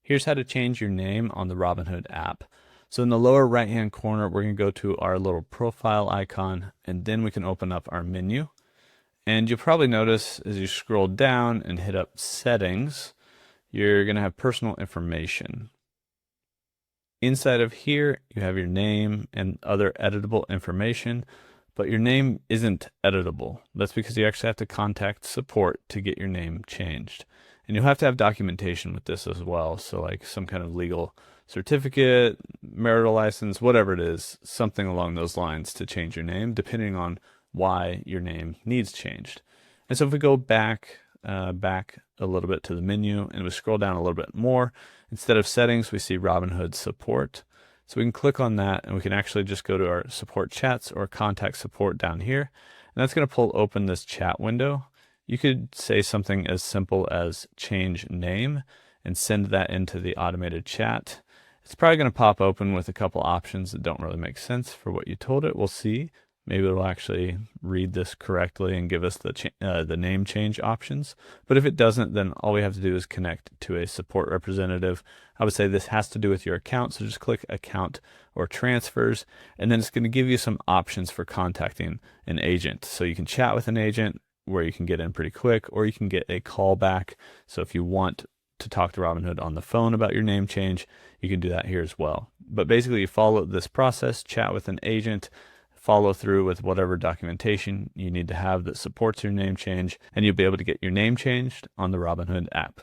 Here's how to change your name on the Robinhood app. So in the lower right hand corner, we're going to go to our little profile icon, and then we can open up our menu. And you'll probably notice as you scroll down and hit up settings, you're going to have personal information. Inside of here, you have your name and other editable information, but your name isn't editable. That's because you actually have to contact support to get your name changed. And you'll have to have documentation with this as well. So like some kind of legal certificate, marital license, whatever it is, something along those lines to change your name, depending on why your name needs changed. And so if we go back a little bit to the menu and we scroll down a little bit more, instead of settings, we see Robinhood support. So we can click on that and we can actually just go to our support chats or contact support down here. And that's going to pull open this chat window. You could say something as simple as change name and send that into the automated chat. It's probably going to pop open with a couple options that don't really make sense for what you told it. We'll see. Maybe it'll actually read this correctly and give us the name change options. But if it doesn't, then all we have to do is connect to a support representative. I would say this has to do with your account, so just click account or transfers, and then it's going to give you some options for contacting an agent. So you can chat with an agent where you can get in pretty quick, or you can get a call back. So if you want to talk to Robinhood on the phone about your name change, you can do that here as well. But basically you follow this process, chat with an agent, follow through with whatever documentation you need to have that supports your name change, and you'll be able to get your name changed on the Robinhood app.